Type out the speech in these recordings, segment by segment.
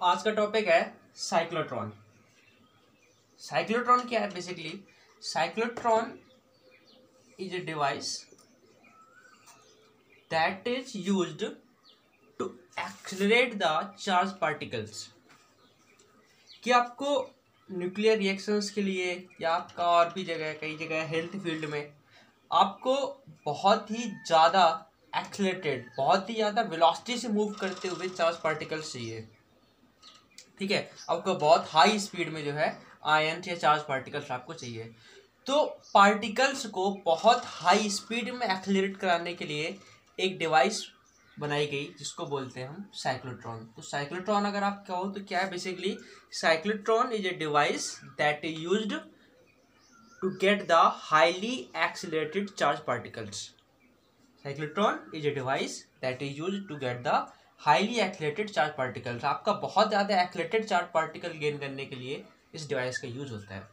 आज का टॉपिक है साइक्लोट्रॉन। साइक्लोट्रॉन क्या है? Basically cyclotron is a device that is used to accelerate the charged particles। कि आपको न्यूक्लियर रिएक्शंस के लिए या आपका और भी जगह कई जगह हेल्थ फील्ड में आपको बहुत ही ज़्यादा एक्सलेटेड, बहुत ही ज़्यादा वेलोसिटी से मूव करते हुए चार्ज पार्टिकल्स चाहिए। ठीक है, आपको बहुत हाई स्पीड में जो है आयन या चार्ज पार्टिकल्स आपको चाहिए। तो पार्टिकल्स को बहुत हाई स्पीड में एक्सेलरेट कराने के लिए एक डिवाइस बनाई गई जिसको बोलते हैं हम साइक्लोट्रॉन। तो साइक्लोट्रॉन अगर आप कहो तो क्या है? Basically cyclotron is a device that is used to get the highly accelerated charge particles. Cyclotron is a device that is used to get the highly accelerated charge particles. आपका बहुत ज़्यादा एक्सेलरेटेड चार्ज पार्टिकल गेन करने के लिए इस device का use होता है।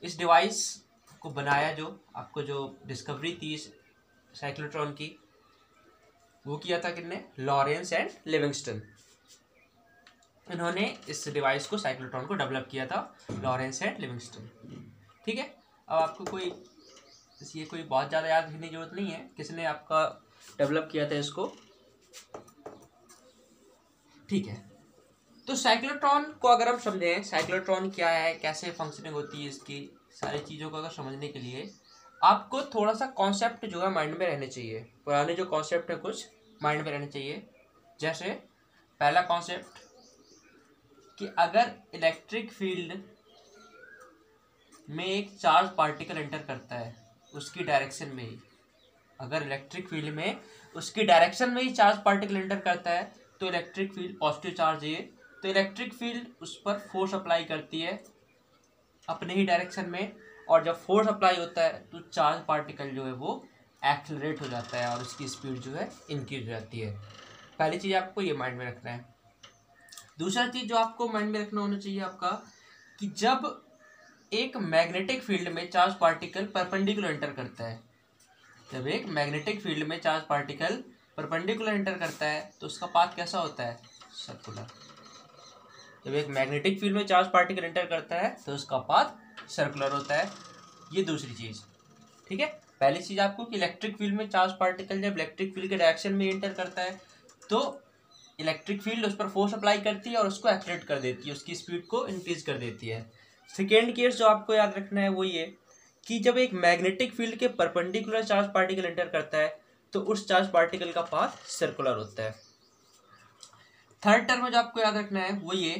इस डिवाइस को बनाया, जो आपको जो डिस्कवरी थी इस साइक्लोट्रॉन की, वो किया था किसने? Lawrence and Livingstone. इन्होंने इस डिवाइस को, साइक्लोट्रॉन को डेवलप किया था, लॉरेंस एंड लिविंगस्टन। ठीक है, अब आपको ये कोई बहुत ज़्यादा याद रखने की जरूरत नहीं है किसने आपका डेवलप किया था इसको। ठीक है, तो साइक्लोट्रॉन को अगर हम समझें, साइक्लोट्रॉन क्या है, कैसे फंक्शनिंग होती है इसकी, सारी चीज़ों को अगर समझने के लिए आपको थोड़ा सा कॉन्सेप्ट जो है माइंड में रहने चाहिए। पुराने जो कॉन्सेप्ट है कुछ माइंड में रहने चाहिए। जैसे पहला कॉन्सेप्ट कि अगर इलेक्ट्रिक फील्ड में एक चार्ज पार्टिकल एंटर करता है उसकी डायरेक्शन में ही, अगर इलेक्ट्रिक फील्ड में उसकी डायरेक्शन में ही चार्ज पार्टिकल एंटर करता है तो इलेक्ट्रिक फील्ड पॉजिटिव चार्ज है, तो इलेक्ट्रिक फील्ड उस पर फोर्स अप्लाई करती है अपने ही डायरेक्शन में, और जब फोर्स अप्लाई होता है तो चार्ज पार्टिकल जो है वो एक्सेलरेट हो जाता है और उसकी स्पीड जो है इंक्रीज हो जाती है। पहली चीज़ आपको ये माइंड में रखना है। दूसरा चीज़ जो आपको माइंड में रखना होना चाहिए आपका, कि जब एक मैग्नेटिक फील्ड में चार्ज पार्टिकल परपेंडिकुलर एंटर करता है, जब एक मैग्नेटिक फील्ड में चार्ज पार्टिकल परपेंडिकुलर एंटर करता है तो उसका पाथ कैसा होता है? सर्कुलर। जब एक मैग्नेटिक फील्ड में चार्ज पार्टिकल एंटर करता है तो उसका पाथ सर्कुलर होता है। ये दूसरी चीज़। ठीक है, पहली चीज़ आपको कि इलेक्ट्रिक फील्ड में चार्ज पार्टिकल जब इलेक्ट्रिक फील्ड के डायरेक्शन में एंटर करता है तो इलेक्ट्रिक फील्ड उस पर फोर्स अप्लाई करती है और उसको एक्सेलरेट कर देती है, उसकी स्पीड को इंक्रीज कर देती है। सेकेंड केस जो आपको याद रखना है वो ये कि जब एक मैग्नेटिक फील्ड के परपेंडिकुलर चार्ज पार्टिकल एंटर करता है तो उस चार्ज पार्टिकल का पाथ सर्कुलर होता है। थर्ड टर्म जो आपको याद रखना है वो ये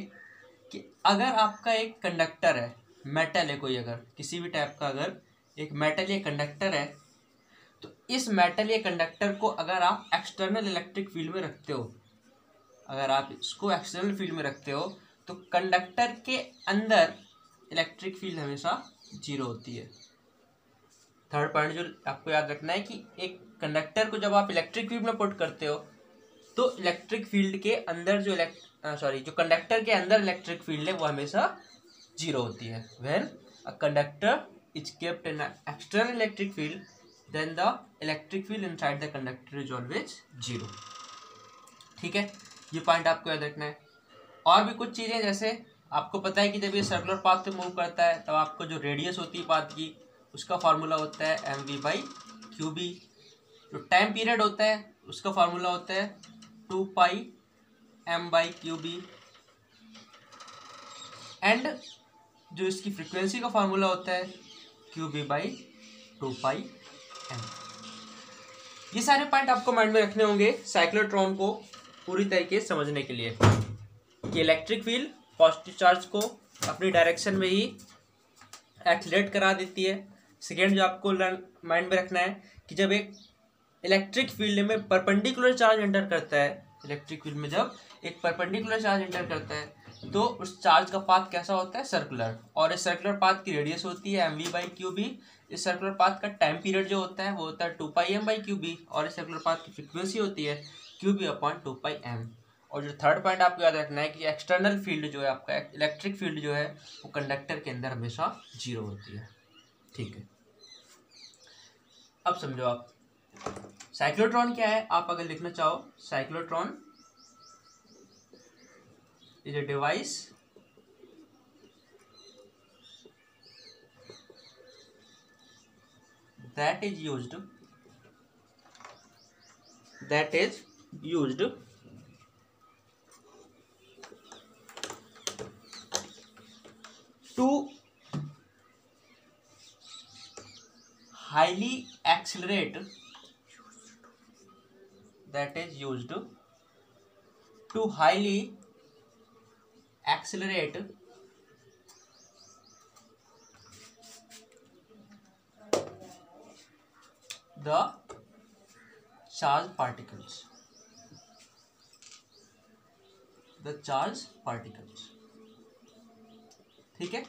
कि अगर आपका एक कंडक्टर है, मेटल है कोई, अगर किसी भी टाइप का अगर एक मेटल या कंडक्टर है, तो इस मेटल या कंडक्टर को अगर आप एक्सटर्नल इलेक्ट्रिक फील्ड में रखते हो, अगर आप इसको एक्सटर्नल फील्ड में रखते हो तो कंडक्टर के अंदर इलेक्ट्रिक फील्ड हमेशा जीरो होती है। थर्ड पॉइंट जो आपको याद रखना है कि एक कंडक्टर को जब आप इलेक्ट्रिक फील्ड में पुट करते हो तो इलेक्ट्रिक फील्ड के अंदर जो जो कंडक्टर के अंदर इलेक्ट्रिक फील्ड है वो हमेशा जीरो होती है। When a conductor is kept in external electric field then the electric field inside the conductor is always zero. ठीक है, ये पॉइंट आपको याद रखना है। और भी कुछ चीज़ें, जैसे आपको पता है कि जब ये सर्कुलर पाथ पे मूव करता है तब आपको जो रेडियस होती है पाथ की उसका फार्मूला होता है mv/qb। जो टाइम पीरियड होता है उसका फार्मूला होता है 2πm/qb। एंड जो इसकी फ्रीक्वेंसी का फार्मूला होता है qb/2πm। ये सारे पॉइंट आपको माइंड में रखने होंगे साइक्लोट्रॉन को पूरी तरीके से समझने के लिए, कि इलेक्ट्रिक फील्ड पॉजिटिव चार्ज को अपनी डायरेक्शन में ही एक्सेलरेट करा देती है। सेकेंड जो आपको माइंड में रखना है कि जब एक इलेक्ट्रिक फील्ड में परपेंडिकुलर चार्ज एंटर करता है, इलेक्ट्रिक फील्ड में जब एक परपेंडिकुलर चार्ज एंटर करता है तो उस चार्ज का पाथ कैसा होता है? सर्कुलर। और इस सर्कुलर पाथ की रेडियस होती है mv/qb। इस सर्कुलर पाथ का टाइम पीरियड जो होता है वो होता है 2πm/qb, और इस सर्कुलर पाथ की फ्रीक्वेंसी होती है qb/2πm। और जो थर्ड पॉइंट आपको याद रखना है कि एक्सटर्नल फील्ड जो है आपका इलेक्ट्रिक फील्ड जो है वो कंडक्टर के अंदर हमेशा जीरो होती है। ठीक है, अब समझो आप साइक्लोट्रॉन क्या है। आप अगर लिखना चाहो cyclotron is a device that is used to highly accelerate the charged particles. ठीक है।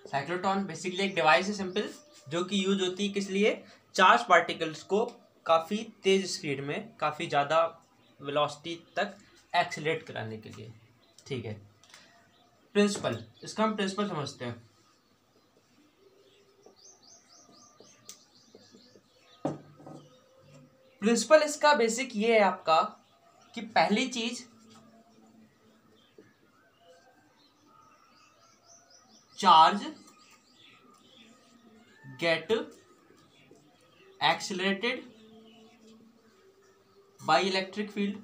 साइक्लोट्रॉन बेसिकली एक डिवाइस है सिंपल, जो कि यूज होती है किस लिए, चार्ज पार्टिकल्स को काफ़ी तेज स्पीड में, काफ़ी ज़्यादा वेलोसिटी तक एक्सेलरेट कराने के लिए। ठीक है। प्रिंसिपल, इसका हम प्रिंसिपल समझते हैं। प्रिंसिपल इसका बेसिक ये है आपका कि पहली चीज, charge get accelerated by electric field.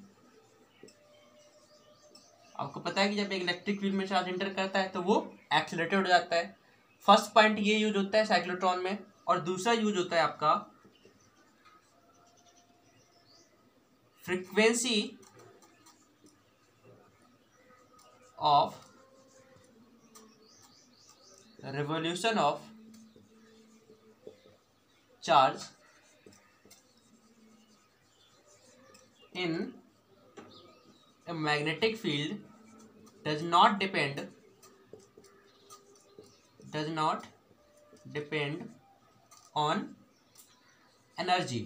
आपको पता है कि जब एक इलेक्ट्रिक फील्ड में चार्ज एंटर करता है तो वो एक्सेलरेटेड हो जाता है। फर्स्ट पॉइंट ये यूज होता है साइक्लोट्रॉन में। और दूसरा यूज होता है आपका frequency of revolution of charge in a magnetic field does not depend on energy,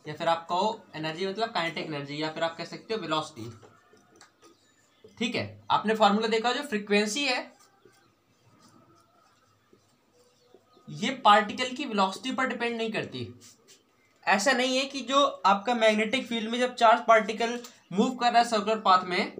या फिर आप कहो एनर्जी मतलब काइनेटिक एनर्जी, या फिर आप कह सकते हो वेलोसिटी। ठीक है। आपने फॉर्मूला देखा, जो फ्रीक्वेंसी है ये पार्टिकल की वेलोसिटी पर डिपेंड नहीं करती। ऐसा नहीं है कि जो आपका मैग्नेटिक फील्ड में जब चार्ज पार्टिकल मूव कर रहा है सर्कुलर पाथ में,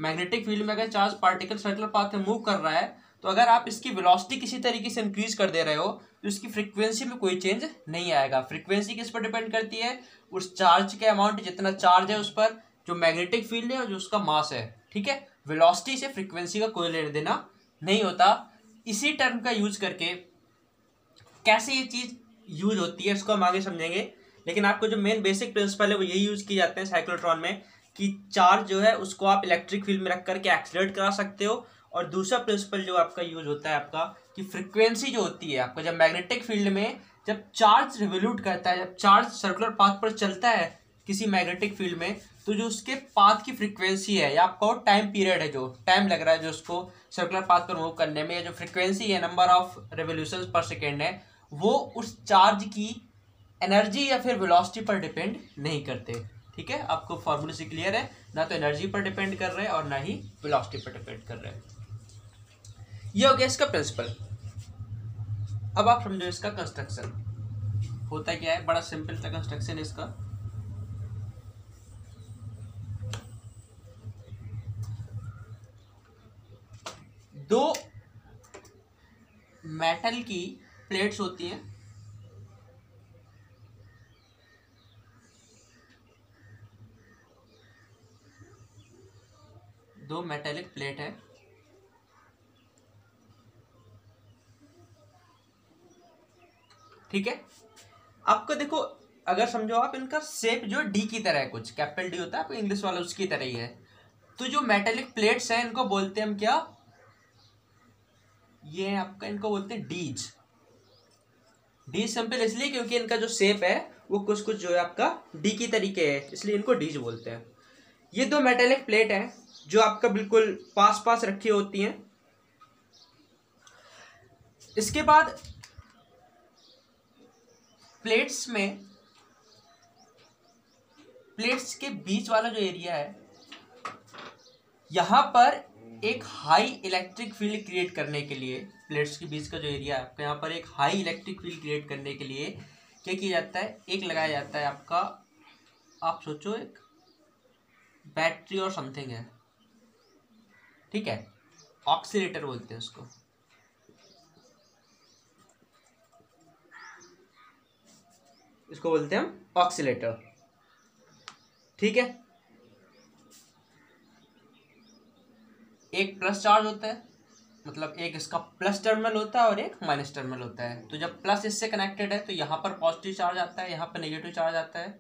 मैग्नेटिक फील्ड में अगर चार्ज पार्टिकल सर्कुलर पाथ में मूव कर रहा है, तो अगर आप इसकी वेलोसिटी किसी तरीके से इंक्रीज कर दे रहे हो तो इसकी फ्रीक्वेंसी में कोई चेंज नहीं आएगा। फ्रीक्वेंसी किस पर डिपेंड करती है, उस चार्ज के अमाउंट, जितना चार्ज है उस पर, जो मैग्नेटिक फील्ड है और जो उसका मास है। ठीक है। वेलोसिटी से फ्रीक्वेंसी का कोई लेना देना नहीं होता। इसी टर्म का यूज करके कैसे ये चीज यूज होती है इसको हम आगे समझेंगे, लेकिन आपको जो मेन बेसिक प्रिंसिपल है वो यही यूज किए जाते हैं साइक्लोट्रॉन में, कि चार्ज जो है उसको आप इलेक्ट्रिक फील्ड में रख करके एक्सेलरेट करा सकते हो। और दूसरा प्रिंसिपल जो आपका यूज होता है आपका, कि फ्रीक्वेंसी जो होती है आपका, जब मैग्नेटिक फील्ड में जब चार्ज रिवोल्यूट करता है, जब चार्ज सर्कुलर पाथ पर चलता है किसी मैग्नेटिक फील्ड में, तो जो उसके पाथ की फ्रीक्वेंसी है, या आपका टाइम पीरियड है, जो टाइम लग रहा है जो उसको सर्कुलर पाथ पर मूव करने में, या जो फ्रीक्वेंसी है, नंबर ऑफ रेवोल्यूशंस पर सेकेंड है, वो उस चार्ज की एनर्जी या फिर वेलोसिटी पर डिपेंड नहीं करते। ठीक है। आपको फॉर्मूले से क्लियर है, ना तो एनर्जी पर डिपेंड कर रहे हैं और ना ही वेलोसिटी पर डिपेंड कर रहे हैं। ये हो गया इसका प्रिंसिपल। अब आप समझो इसका कंस्ट्रक्शन होता क्या है। बड़ा सिंपल सा कंस्ट्रक्शन है इसका। दो मेटल की प्लेट्स होती हैं, दो मेटेलिक प्लेट है, ठीक है। आपको देखो, अगर समझो आप, इनका शेप जो डी की तरह है, कुछ कैपिटल डी होता है आपको इंग्लिश वाला, उसकी तरह ही है। तो जो मेटेलिक प्लेट्स हैं इनको बोलते हैं हम क्या, ये आपका इनको बोलते हैं डीज। डी सिंपल इसलिए क्योंकि इनका जो शेप है वो कुछ कुछ जो है आपका डी की तरीके है, इसलिए इनको डीज बोलते हैं। ये दो मेटेलिक प्लेट हैं जो आपका बिल्कुल पास पास रखी होती हैं। इसके बाद प्लेट्स में, प्लेट्स के बीच वाला जो एरिया है, यहां पर एक हाई इलेक्ट्रिक फील्ड क्रिएट करने के लिए, प्लेट्स के बीच का जो एरिया है आपका, यहाँ पर एक हाई इलेक्ट्रिक फील्ड क्रिएट करने के लिए क्या किया जाता है, एक लगाया जाता है आपका, आप सोचो एक बैटरी और समथिंग है, ठीक है, ऑक्सीलेटर बोलते हैं उसको। इसको बोलते हैं हम ऑक्सीलेटर, ठीक है। एक प्लस चार्ज होता है, मतलब एक इसका प्लस टर्मिनल होता है और एक माइनस टर्मिनल होता है। तो जब प्लस इससे कनेक्टेड है तो यहाँ पर पॉजिटिव चार्ज आता है, यहाँ पर नेगेटिव चार्ज आता है।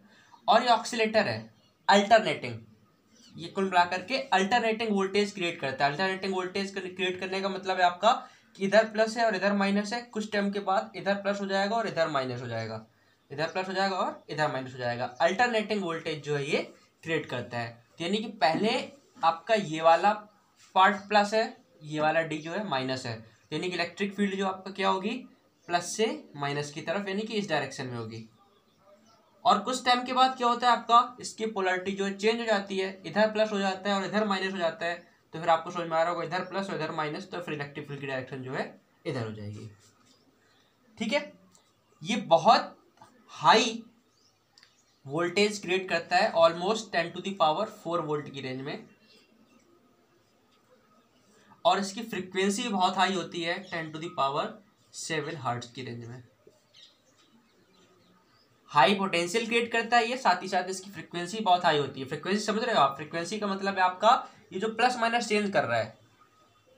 और ये ऑक्सीलेटर है अल्टरनेटिंग, ये कुल मिला करके अल्टरनेटिंग वोल्टेज क्रिएट करता है। अल्टरनेटिंग वोल्टेज क्रिएट करने का मतलब है आपका कि इधर प्लस है और इधर माइनस है, कुछ टाइम के बाद इधर प्लस हो जाएगा और इधर माइनस हो जाएगा, इधर प्लस हो जाएगा और इधर माइनस हो जाएगा। अल्टरनेटिंग वोल्टेज जो है ये क्रिएट करता है। यानी कि पहले आपका ये वाला पार्ट प्लस है, ये वाला डी जो है माइनस है, यानी कि इलेक्ट्रिक फील्ड जो आपका क्या होगी, प्लस से माइनस की तरफ, यानी कि इस डायरेक्शन में होगी। और कुछ टाइम के बाद क्या होता है आपका, इसकी पोलरिटी जो है चेंज हो जाती है, इधर प्लस हो जाता है और इधर माइनस हो जाता है। तो फिर आपको समझ में आ रहा होगा इधर प्लस और इधर माइनस, तो फिर इलेक्ट्रिक फील्ड की डायरेक्शन जो है इधर हो जाएगी, ठीक है। ये बहुत हाई वोल्टेज क्रिएट करता है, ऑलमोस्ट 10⁴ वोल्ट की रेंज में, और इसकी फ्रीक्वेंसी बहुत हाई होती है 10⁷ हर्ट्ज की रेंज में। हाई पोटेंशियल क्रिएट करता है ये, साथ ही साथ इसकी फ्रीक्वेंसी बहुत हाई होती है। फ्रीक्वेंसी समझ रहे हो आप, फ्रीक्वेंसी का मतलब है आपका ये जो प्लस माइनस चेंज कर रहा है,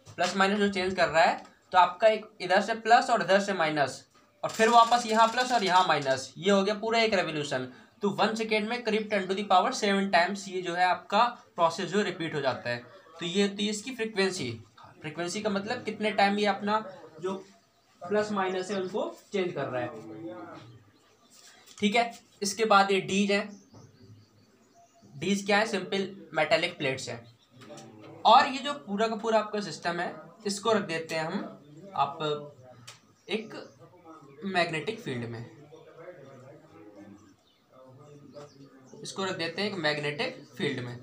प्लस माइनस जो चेंज कर रहा है, तो आपका एक इधर से प्लस और इधर से माइनस और फिर वापस यहाँ प्लस और यहाँ माइनस, ये हो गया पूरा एक रेवोल्यूशन। तो 1 सेकेंड में करीब 10⁷ टाइम्स ये जो है आपका प्रोसेस जो रिपीट हो जाता है। तो ये होती है इसकी फ्रीक्वेंसी। फ्रीक्वेंसी का मतलब कितने टाइम ये अपना जो प्लस माइनस है उनको चेंज कर रहा है, ठीक है। इसके बाद ये डीज है। डीज क्या है, सिंपल मेटेलिक प्लेट्स है। और ये जो पूरा का पूरा आपका सिस्टम है, इसको रख देते हैं हम आप एक मैग्नेटिक फील्ड में, इसको रख देते हैं एक मैग्नेटिक फील्ड में।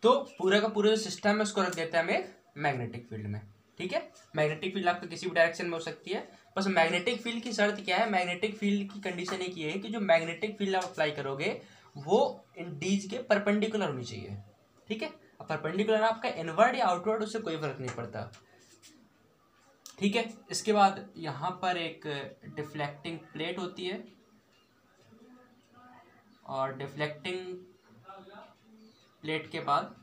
तो पूरा का पूरा सिस्टम है उसको रख देते हैं हम एक मैग्नेटिक फील्ड में, ठीक है। मैग्नेटिक फील्ड आपका किसी भी डायरेक्शन में हो सकती है, बस मैग्नेटिक फील्ड की शर्त क्या है, मैग्नेटिक फील्ड की कंडीशन एक ये है कि जो मैग्नेटिक फील्ड आप अप्लाई करोगे वो इन डीज के परपेंडिकुलर होनी चाहिए, ठीक है। अब परपेंडिकुलर आपका इनवर्ड या आउटवर्ड, उससे कोई फर्क नहीं पड़ता, ठीक है। इसके बाद यहाँ पर एक डिफ्लेक्टिंग प्लेट होती है, और डिफ्लेक्टिंग प्लेट के बाद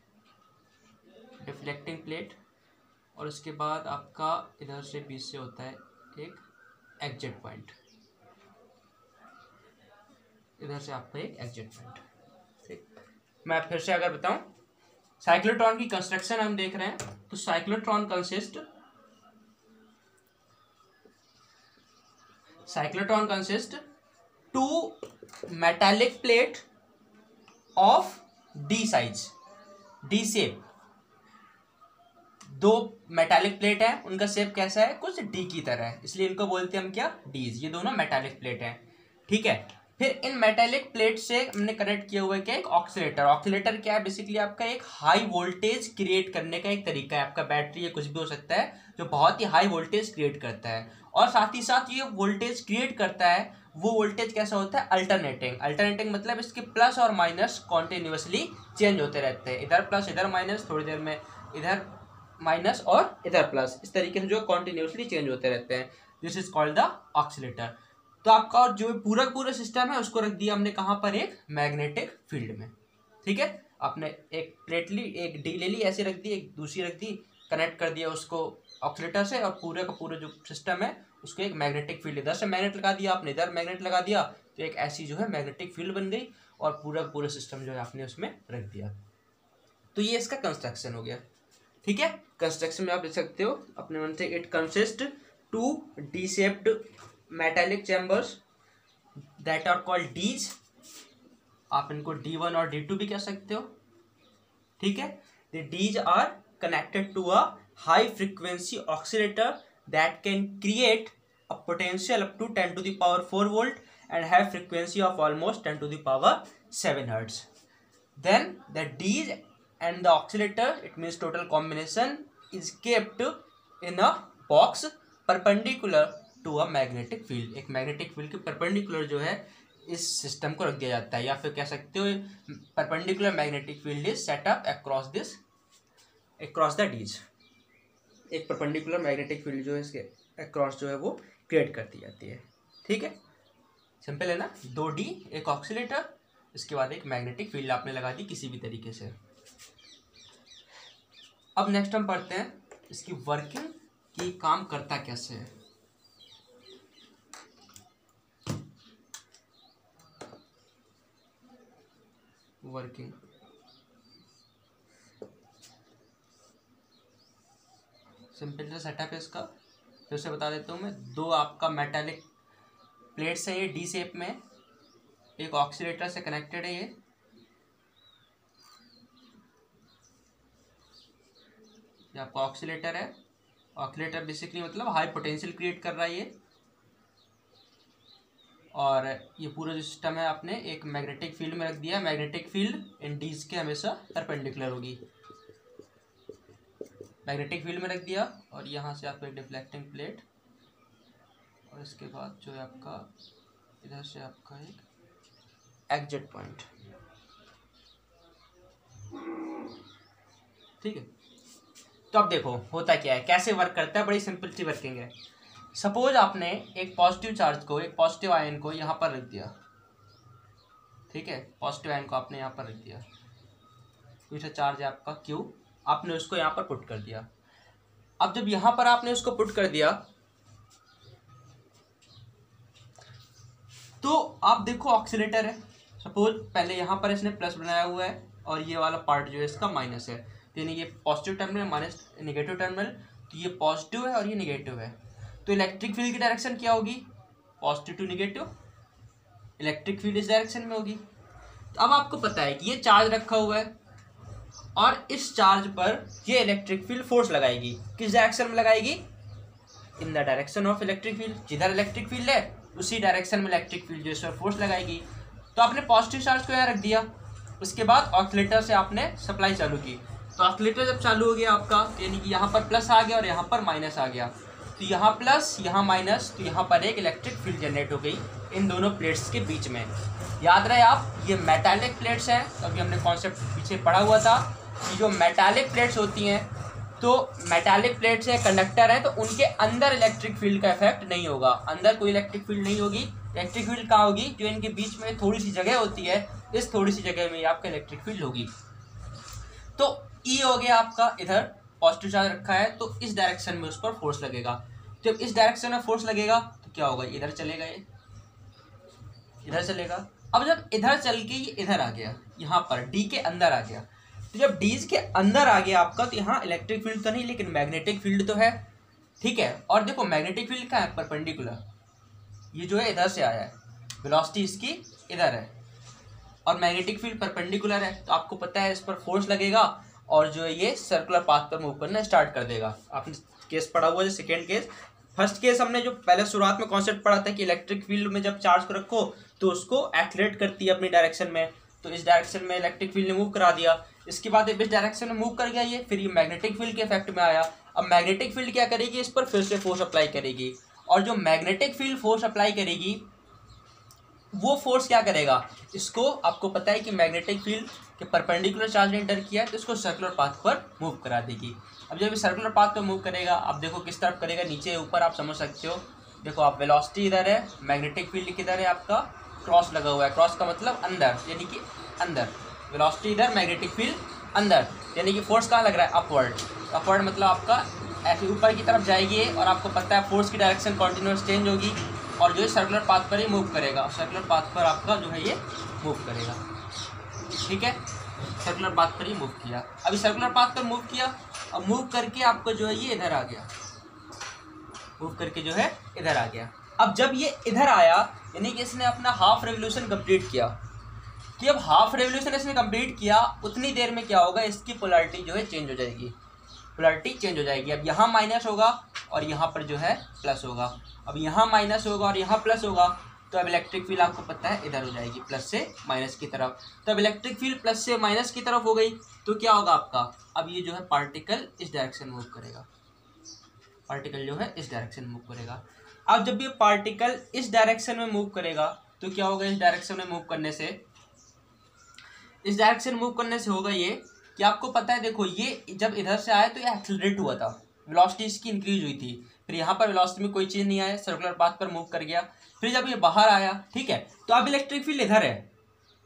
डिफ्लेक्टिंग प्लेट, और उसके बाद आपका इधर से बीच से होता है एक एग्जिट पॉइंट, इधर से आपका एक एग्जिट पॉइंट, ठीक। मैं फिर से अगर बताऊं, साइक्लोट्रॉन की कंस्ट्रक्शन हम देख रहे हैं, तो cyclotron consist 2 metallic plate of D size, D shape. 2 metallic plate है, उनका शेप कैसा है, कुछ डी की तरह है, इसलिए इनको बोलते हैं हम क्या, डीज। ये दोनों मेटालिक प्लेट है, ठीक है। फिर इन मेटालिक प्लेट से हमने कनेक्ट किया हुआ है क्या, एक ऑक्सीलेटर। ऑक्सीलेटर क्या है, बेसिकली आपका एक हाई वोल्टेज क्रिएट करने का एक तरीका है। आपका बैटरी या कुछ भी हो सकता है जो बहुत ही हाई वोल्टेज क्रिएट करता है, और साथ ही साथ ये वोल्टेज क्रिएट करता है, वो वोल्टेज कैसा होता है, अल्टरनेटिंग। अल्टरनेटिंग मतलब इसके प्लस और माइनस कॉन्टिन्यूसली चेंज होते रहते हैं, इधर प्लस इधर माइनस, थोड़ी देर में इधर माइनस और इधर प्लस, इस तरीके से जो कॉन्टिन्यूसली चेंज होते रहते हैं। This is called the oscillator. तो आपका और जो पूरा सिस्टम है उसको रख दिया हमने कहाँ पर, एक मैग्नेटिक फील्ड में, ठीक है। आपने एक प्लेट ली, एक डी ले ली, ऐसे रख दी, एक दूसरी रख दी, कनेक्ट कर दिया उसको ऑक्सीलेटर से, और पूरे का पूरा जो सिस्टम है उसको एक मैग्नेटिक फील्ड, इधर से मैग्नेट लगा दिया आपने, इधर मैग्नेट लगा दिया, तो एक ऐसी जो है मैग्नेटिक फील्ड बन गई, और पूरा सिस्टम जो है आपने उसमें रख दिया। तो ये इसका कंस्ट्रक्शन हो गया, ठीक है। कंस्ट्रक्शन में आप देख सकते हो अपने मन से, it consist 2 D shaped metallic chambers that are called dees. आप इनको D1 और D2 भी कह सकते हो, ठीक है। The dees are connected to a high frequency oscillator that can create a potential up to 10⁴ volt and have frequency of almost 10⁷ hertz. Then the D's and the oscillator, it means total combination, is kept in a box perpendicular to a magnetic field. एक magnetic field के perpendicular जो है इस system को रख दिया जाता है, या फिर कह सकते हो perpendicular magnetic field is set up across the dees. एक परपेंडिकुलर मैग्नेटिक फील्ड जो है इसके अक्रॉस जो है वो क्रिएट कर दी जाती है। ठीक है, सिंपल है ना। 2D, एक ऑक्सीलेटर, इसके बाद एक मैग्नेटिक फील्ड आपने लगा दी किसी भी तरीके से। अब नेक्स्ट हम पढ़ते हैं इसकी वर्किंग, कि काम करता कैसे है। वर्किंग, सिंपल सा सेटअप है इसका, फिर से बता देता हूँ मैं। दो आपका मेटालिक प्लेट्स है ये डी शेप में, एक ऑक्सीलेटर से कनेक्टेड है ये आपका ऑक्सीलेटर है। ऑक्सीलेटर बेसिकली मतलब हाई पोटेंशियल क्रिएट कर रहा है ये, और ये पूरा जो सिस्टम है आपने एक मैग्नेटिक फील्ड में रख दिया। मैग्नेटिक फील्ड इन डीज के हमेशा परपेंडिकुलर होगी, मैग्नेटिक फील्ड में रख दिया। और यहाँ से आपको एक डिफ्लेक्टिंग प्लेट, और इसके बाद जो है आपका इधर से आपका एक एग्जिट पॉइंट। ठीक है, तो अब देखो होता क्या है, कैसे वर्क करता है। बड़ी सिंपल सी वर्किंग है। सपोज आपने एक पॉजिटिव चार्ज को, एक पॉजिटिव आयन को यहाँ पर रख दिया। ठीक है, पॉजिटिव आयन को आपने यहाँ पर रख दिया, दूसरा चार्ज है आपका Q, आपने उसको यहाँ पर पुट कर दिया। अब जब यहाँ पर आपने उसको पुट कर दिया तो आप देखो ऑक्सीलेटर है, सपोज पहले यहाँ पर इसने प्लस बनाया हुआ है और ये वाला पार्ट जो है इसका माइनस है, यानी ये positive terminal minus negative terminal, तो ये पॉजिटिव है और ये नेगेटिव है। तो इलेक्ट्रिक फील्ड की डायरेक्शन क्या होगी, positive to negative, electric field इस डायरेक्शन में होगी। तो अब आपको पता है कि ये चार्ज रखा हुआ है और इस चार्ज पर ये इलेक्ट्रिक फील्ड फोर्स लगाएगी। किस डायरेक्शन में लगाएगी, in the direction of electric field. जिधर इलेक्ट्रिक फील्ड है उसी डायरेक्शन में इलेक्ट्रिक फील्ड जो है फोर्स लगाएगी। तो आपने पॉजिटिव चार्ज को यहाँ रख दिया, उसके बाद ऑक्सीलेटर से आपने सप्लाई चालू की। तो ऑक्सीलेटर जब चालू हो गया आपका, यानी कि यहाँ पर प्लस आ गया और यहाँ पर माइनस आ गया, तो यहाँ प्लस यहाँ माइनस, तो यहाँ पर एक इलेक्ट्रिक फील्ड जनरेट हो गई इन दोनों प्लेट्स के बीच में। याद रहे आप, ये मेटालिक प्लेट्स हैं। तो अभी हमने कॉन्सेप्ट पीछे पढ़ा हुआ था कि जो मेटालिक प्लेट्स होती हैं, तो मेटालिक प्लेट्स हैं, कंडक्टर हैं, तो उनके अंदर इलेक्ट्रिक फील्ड का इफेक्ट नहीं होगा। अंदर कोई इलेक्ट्रिक फील्ड नहीं होगी। इलेक्ट्रिक फील्ड कहाँ होगी, जो इनके बीच में थोड़ी सी जगह होती है, इस थोड़ी सी जगह में आपका इलेक्ट्रिक फील्ड होगी। तो ई हो गया आपका, इधर पॉजिटिव चार्ज रखा है तो इस डायरेक्शन में उस पर फोर्स लगेगा। जब इस डायरेक्शन में फोर्स लगेगा तो क्या होगा, इधर चलेगा, ये इधर चलेगा। अब जब इधर चल के ये इधर आ गया, यहाँ पर डी के अंदर आ गया, तो जब डीज के अंदर आ गया आपका, तो यहाँ इलेक्ट्रिक फील्ड तो नहीं लेकिन मैग्नेटिक फील्ड तो है। ठीक है, और देखो मैग्नेटिक फील्ड क्या है, परपेंडिकुलर, ये जो है इधर से आया है, वेलोसिटी इसकी इधर है और मैग्नेटिक फील्ड परपेंडिकुलर है। तो आपको पता है इस पर फोर्स लगेगा और जो है ये सर्कुलर पाथ पर मूव करना स्टार्ट कर देगा। आपने केस पढ़ा हुआ है, सेकेंड केस। फर्स्ट केस हमने जो पहले शुरुआत में कॉन्सेप्ट पढ़ा था कि इलेक्ट्रिक फील्ड में जब चार्ज को रखो तो उसको एक्सलेट करती है अपनी डायरेक्शन में, तो इस डायरेक्शन में इलेक्ट्रिक फील्ड ने मूव करा दिया। इसके बाद इस डायरेक्शन में मूव कर गया ये, फिर ये मैग्नेटिक फील्ड के इफेक्ट में आया। अब मैग्नेटिक फील्ड क्या करेगी, इस पर फिर से फोर्स अप्लाई करेगी, और जो मैग्नेटिक फील्ड फोर्स अप्लाई करेगी वो फोर्स क्या करेगा, इसको आपको पता है कि मैग्नेटिक फील्ड के परपेंडिकुलर चार्ज ने एंटर किया है तो इसको सर्कुलर पाथ पर मूव करा देगी। अब जब ये सर्कुलर पाथ पर मूव करेगा, अब देखो किस तरफ करेगा, नीचे ऊपर, आप समझ सकते हो। देखो आप, वेलोसिटी इधर है, मैग्नेटिक फील्ड किधर है आपका, क्रॉस लगा हुआ है, क्रॉस का मतलब अंदर, यानी कि अंदर, वेलोसिटी इधर, मैग्नेटिक फील्ड अंदर, यानी कि फोर्स कहाँ लग रहा है, अपवर्ड। अपवर्ड मतलब आपका ऐसे ऊपर की तरफ जाएगी और आपको पता है फोर्स की डायरेक्शन कॉन्टिन्यूस चेंज होगी और जो है सर्कुलर पाथ पर ही मूव करेगा। सर्कुलर पाथ पर आपका जो है ये मूव करेगा। ठीक है, सर्कुलर पाथ पर ही मूव किया। अभी सर्कुलर पाथ पर मूव किया, अब मूव करके आपको जो है ये इधर आ गया, मूव करके जो है इधर आ गया। अब जब ये इधर आया, यानी कि इसने अपना हाफ रेवोल्यूशन कंप्लीट किया। कि अब हाफ रेवोल्यूशन इसने कंप्लीट किया, उतनी देर में क्या होगा, इसकी पोलैरिटी जो है चेंज हो जाएगी, पोलैरिटी चेंज हो जाएगी। अब यहाँ माइनस होगा और यहाँ पर जो है प्लस होगा। अब यहाँ माइनस होगा और यहाँ प्लस होगा, तो अब इलेक्ट्रिक फील्ड आपको पता है इधर हो जाएगी, प्लस से माइनस की तरफ। तो अब इलेक्ट्रिक फील्ड प्लस से माइनस की तरफ हो गई, तो क्या होगा आपका, अब ये जो है पार्टिकल इस डायरेक्शन मूव करेगा, पार्टिकल जो है इस डायरेक्शन मूव करेगा। अब जब ये पार्टिकल इस डायरेक्शन में मूव करेगा तो क्या होगा, इस डायरेक्शन में मूव करने से, इस डायरेक्शन मूव करने से होगा ये कि आपको पता है, देखो ये जब इधर से आया तो ये एक्सीलरेट हुआ था, वेलोसिटी इसकी इंक्रीज हुई थी, फिर यहाँ पर वेलोसिटी में कोई चेंज नहीं आया, सर्कुलर पाथ पर मूव कर गया, फिर जब ये बाहर आया, ठीक है, तो अब इलेक्ट्रिक फील्ड इधर है,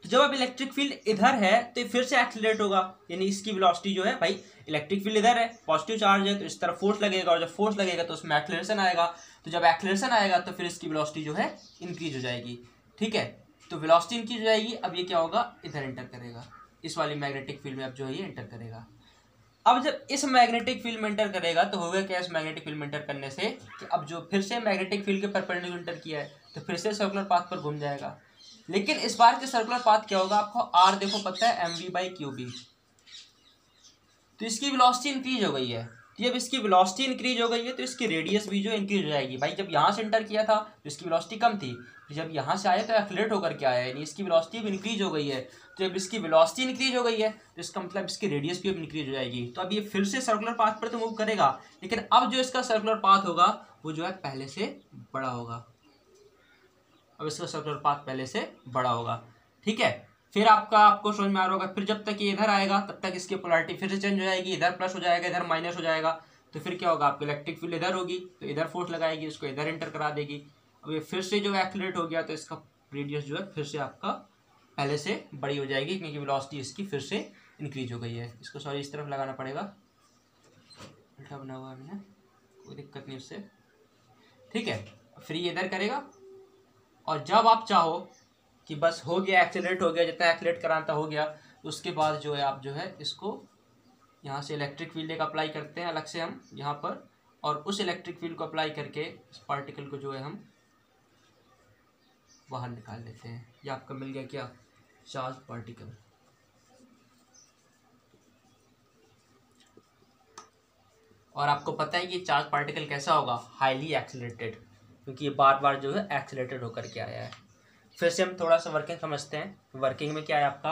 तो जब अब इलेक्ट्रिक फील्ड इधर है तो ये फिर से एक्सीलरेट होगा, यानी इसकी वेलोसिटी जो है, भाई इलेक्ट्रिक फील्ड इधर है, पॉजिटिव चार्ज है तो इस तरफ फोर्स लगेगा, और जब फोर्स लगेगा तो उसमें एक्सीलरेशन आएगा, तो जब एक्सीलरेशन आएगा तो फिर इसकी वेलोसिटी जो है इंक्रीज हो जाएगी, ठीक है, तो वेलोसिटी इंक्रीज हो जाएगी। अब ये क्या होगा, इधर एंटर करेगा, इस वाली मैग्नेटिक फील्ड में अब जो है ये एंटर करेगा। अब जब इस मैग्नेटिक फील्ड में एंटर करेगा तो होगा क्या, इस मैग्नेटिक फील्ड में एंटर करने से कि अब जो फिर से मैग्नेटिक फील्ड के परपेंडिकुलर एंटर किया है तो फिर से सर्कुलर पाथ पर घूम जाएगा, लेकिन इस बार के सर्कुलर पाथ क्या होगा, आपको आर देखो पता है, mv/qb, तो इसकी वेलोसिटी इंक्रीज हो गई है, तो जब इसकी वेलोसिटी इंक्रीज हो गई है तो इसकी रेडियस भी जो इंक्रीज हो जाएगी। भाई जब यहाँ से एंटर किया था तो इसकी वेलोसिटी कम थी, तो जब यहाँ से आया तो एक्सीलरेट होकर के आया, यानी इसकी वेलोसिटी भी इंक्रीज हो गई है, तो जब इसकी वेलोसिटी इंक्रीज हो गई है तो इसका मतलब इसकी रेडियस भी अब इंक्रीज हो जाएगी, तो अब ये फिर से सर्कुलर पाथ पर तो मूव करेगा, लेकिन अब जो इसका सर्कुलर पाथ होगा वो जो है पहले से बड़ा होगा, अब इसका सर्कुलर पाथ पहले से बड़ा होगा, ठीक है। फिर आपको समझ में आ रहा होगा, फिर जब तक ये इधर आएगा तब तक इसकी पोलैरिटी फिर से चेंज हो जाएगी, इधर प्लस हो जाएगा, इधर माइनस हो जाएगा, तो फिर क्या होगा, आपकी इलेक्ट्रिक फील्ड इधर होगी तो इधर फोर्स लगाएगी, इसको इधर एंटर करा देगी, अब ये फिर से जो एक्सीलरेट हो गया तो इसका रेडियस जो है फिर से आपका पहले से बड़ी हो जाएगी, क्योंकि वेलोसिटी इसकी फिर से इंक्रीज हो गई है। इसको सॉरी इस तरफ लगाना पड़ेगा, उल्टा बना हुआ है मैंने, कोई दिक्कत नहीं उससे, ठीक है। फिर ये इधर करेगा, और जब आप चाहो कि बस हो गया, एक्सीलरेट हो गया, जितना एक्सीलरेट कराना था हो गया, उसके बाद जो है आप जो है इसको यहाँ से इलेक्ट्रिक फील्ड एक अप्लाई करते हैं अलग से हम यहाँ पर, और उस इलेक्ट्रिक फील्ड को अप्लाई करके इस पार्टिकल को जो है हम बाहर निकाल लेते हैं। ये आपका मिल गया क्या, चार्ज पार्टिकल। और आपको पता है कि चार्ज पार्टिकल कैसा होगा, हाईली एक्सीलरेटेड, क्योंकि ये बार बार जो है एक्सीलरेटेड होकर के आया है। फिर से हम थोड़ा सा वर्किंग समझते हैं। वर्किंग में क्या है आपका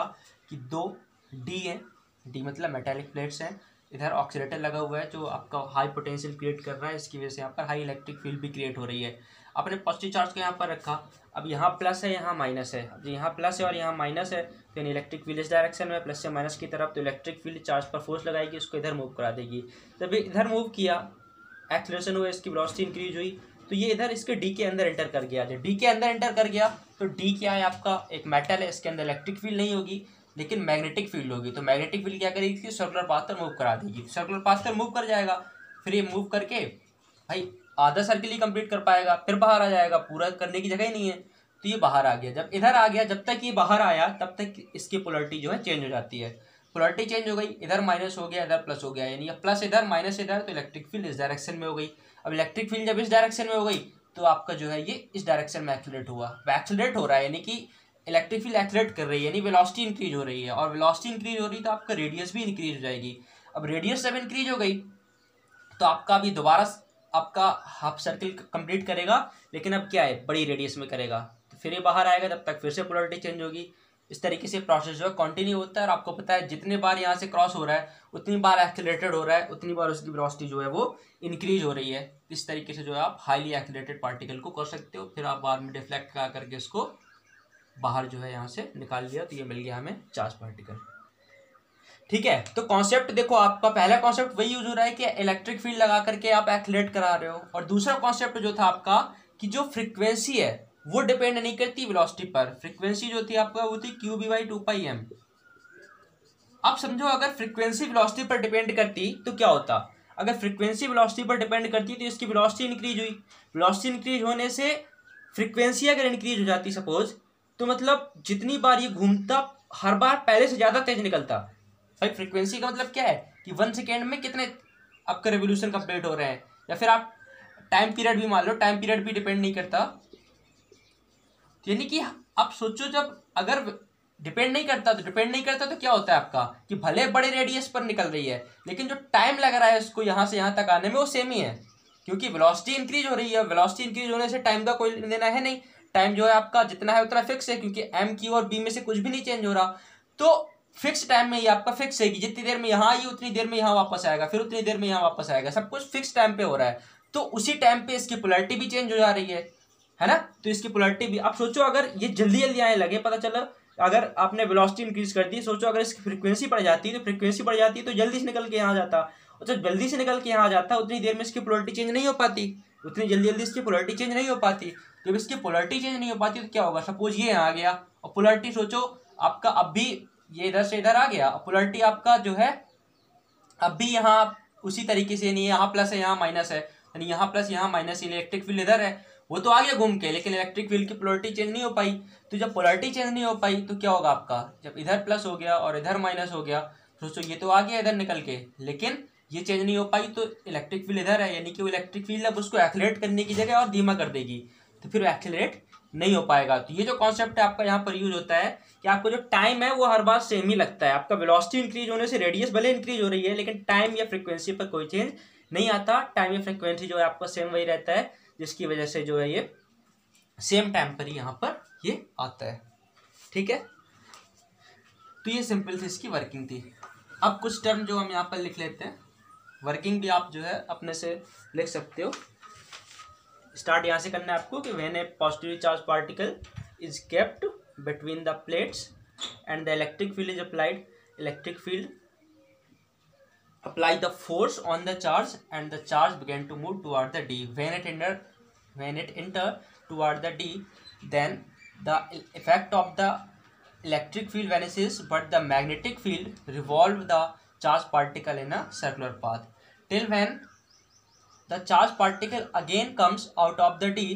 कि दो डी है, डी मतलब मेटालिक प्लेट्स हैं, इधर ऑक्सीलेटर लगा हुआ है जो आपका हाई पोटेंशियल क्रिएट कर रहा है, इसकी वजह से यहाँ पर हाई इलेक्ट्रिक फील्ड भी क्रिएट हो रही है। आपने पॉजिटिव चार्ज को यहाँ पर रखा, अब यहाँ प्लस है यहाँ माइनस है, अब यहाँ प्लस है और यहाँ माइनस है, तो इलेक्ट्रिक फील्ड इस डायरेक्शन में प्लस से माइनस की तरफ, तो इलेक्ट्रिक फील्ड चार्ज पर फोर्स लगाएगी, उसको इधर मूव करा देगी। जब इधर मूव किया, एक्सीलरेशन हुआ, इसकी वेलोसिटी इंक्रीज हुई, तो ये इधर इसके डी के अंदर एंटर कर गया। जब डी के अंदर एंटर कर गया तो डी क्या है आपका, एक मेटल है, इसके अंदर इलेक्ट्रिक फील्ड नहीं होगी लेकिन मैग्नेटिक फील्ड होगी, तो मैग्नेटिक फील्ड क्या करेगी, सर्कुलर पाथ पर मूव करा देगी, सर्कुलर पाथ पर मूव कर जाएगा, फिर ये मूव करके भाई आधा सर्किल ही कंप्लीट कर पाएगा, फिर बाहर आ जाएगा, पूरा करने की जगह ही नहीं है, तो ये बाहर आ गया। जब इधर आ गया, जब तक ये बाहर आया तब तक इसकी पोलैरिटी जो है चेंज हो जाती है, पोलैरिटी चेंज हो गई, इधर माइनस हो गया, इधर प्लस हो गया, यानी प्लस इधर माइनस इधर, तो इलेक्ट्रिक फील्ड इस डायरेक्शन में हो गई। अब इलेक्ट्रिक फील्ड जब इस डायरेक्शन में हो गई तो आपका जो है ये इस डायरेक्शन में एक्सीलरेट हुआ, एक्सीलरेट हो रहा है, यानी कि इलेक्ट्रिक फील्ड एक्सीलरेट कर रही है, यानी वेलोसिटी इंक्रीज हो रही है, और वेलोसिटी इंक्रीज हो रही है तो आपका रेडियस भी इंक्रीज हो जाएगी। अब रेडियस जब इंक्रीज हो गई तो आपका अभी दोबारा आपका हाफ सर्किल कंप्लीट करेगा, लेकिन अब क्या है, बड़ी रेडियस में करेगा, तो फिर ये बाहर आएगा, तब तक फिर से पोलैरिटी चेंज होगी। इस तरीके से प्रोसेस जो है कंटिन्यू होता है, और आपको पता है जितने बार यहाँ से क्रॉस हो रहा है उतनी बार एक्सीलरेटेड हो रहा है, उतनी बार उसकी वेलोसिटी जो है वो इंक्रीज हो रही है। इस तरीके से जो है आप हाईली एक्सीलरेटेड पार्टिकल को कर सकते हो, फिर आप बाद में डिफ्लेक्ट करा करके इसको बाहर जो है यहाँ से निकाल लिया, तो ये मिल गया हमें चार्ज पार्टिकल, ठीक है। तो कॉन्सेप्ट देखो, आपका पहला कॉन्सेप्ट वही यूज हो रहा है कि इलेक्ट्रिक फील्ड लगा करके आप एक्सीलरेट करा रहे हो, और दूसरा कॉन्सेप्ट जो था आपका कि जो फ्रीक्वेंसी है वो डिपेंड नहीं करती वेलोसिटी पर, फ्रीक्वेंसी जो थी आपका वो थी qb/2πm। अब समझो अगर फ्रीक्वेंसी वेलोसिटी पर डिपेंड करती तो क्या होता, अगर फ्रीक्वेंसी वेलोसिटी पर डिपेंड करती तो इसकी वेलोसिटी इंक्रीज हुई, वेलोसिटी इंक्रीज होने से फ्रीक्वेंसी अगर इंक्रीज हो जाती सपोज, तो मतलब जितनी बार ये घूमता हर बार पहले से ज्यादा तेज निकलता। भाई फ्रीक्वेंसी का मतलब क्या है कि 1 सेकेंड में कितने आपका रेवोल्यूशन कंप्लीट हो रहे हैं, या फिर आप टाइम पीरियड भी मान लो, टाइम पीरियड भी डिपेंड नहीं करता, यानी कि आप सोचो जब अगर डिपेंड नहीं करता तो क्या होता है आपका कि भले बड़े रेडियस पर निकल रही है लेकिन जो टाइम लग रहा है उसको यहाँ से यहाँ तक आने में वो सेम ही है, क्योंकि वेलोसिटी इंक्रीज हो रही है, वेलोसिटी इंक्रीज होने से टाइम का कोई लेना है नहीं, टाइम जो है आपका जितना है उतना फिक्स है, क्योंकि एम की और बी में से कुछ भी नहीं चेंज हो रहा, तो फिक्स टाइम में ये आपका फिक्स है कि जितनी देर में यहाँ आई उतनी देर में यहाँ वापस आएगा, फिर उतनी देर में यहाँ वापस आएगा, सब कुछ फिक्स टाइम पे हो रहा है, तो उसी टाइम पे इसकी पोलैरिटी भी चेंज हो जा रही है, है ना। तो इसकी पोलैरिटी भी, आप सोचो अगर ये जल्दी जल्दी आने लगे, पता चला अगर आपने वेलोसिटी इंक्रीज कर दी, सोचो अगर इसकी फ्रीक्वेंसी बढ़ जाती है, तो फ्रीक्वेंसी बढ़ जाती है तो जल्दी से निकल के यहाँ जाता, और जब जल्दी से निकल के यहाँ जाता उतनी देर में इसकी पोलैरिटी चेंज नहीं हो पाती, उतनी जल्दी जल्दी इसकी पोलैरिटी चेंज नहीं हो पाती। जब इसकी पोलैरिटी चेंज नहीं हो पाती तो क्या होगा, सपोज ये यहाँ आ गया और पोलैरिटी सोचो आपका अब भी ये इधर से इधर आ गया, पोलैरिटी आपका जो है अब भी यहाँ उसी तरीके से नहीं, यहाँ प्लस है यहाँ माइनस है, यानी यहाँ प्लस यहाँ माइनस, इलेक्ट्रिक फील्ड इधर है, वो तो आ गया घूम के, लेकिन इलेक्ट्रिक फील्ड की पोलैरिटी चेंज नहीं हो पाई। तो जब पोलैरिटी चेंज नहीं हो पाई तो क्या होगा आपका, जब इधर प्लस हो गया और इधर माइनस हो गया, सोचो ये तो आ गया इधर निकल के, लेकिन ये चेंज नहीं हो पाई, तो इलेक्ट्रिक फील्ड इधर है, यानी कि वो इलेक्ट्रिक फील्ड अब उसको एक्सेलरेट करने की जगह और धीमा कर देगी, तो फिर वो एक्सेलरेट नहीं हो पाएगा। तो ये जो कॉन्सेप्ट है आपका यहाँ पर यूज होता है कि आपको जो टाइम है वो हर बार सेम ही लगता है, आपका वेलोसिटी इंक्रीज होने से रेडियस भले इंक्रीज हो रही है, लेकिन टाइम या फ्रीक्वेंसी पर कोई चेंज नहीं आता। टाइम या फ्रीक्वेंसी जो है आपका सेम वही रहता है, जिसकी वजह से जो है ये सेम टाइम पर ही यहाँ पर ये आता है। ठीक है, तो ये सिंपल सी इसकी वर्किंग थी। अब कुछ टर्म जो हम यहाँ पर लिख लेते हैं, वर्किंग भी आप जो है अपने से लिख सकते हो। स्टार्ट यहाँ से करना है आपको कि when A positively charge particle is kept between the plates and the electric field is applied, electric field apply the force on the charge and the charge began to move toward the D. When it enter toward the D, then the effect of the electric field vanishes, but the magnetic field revolve the charged particle in a circular path till when the charged particle again comes out of the D.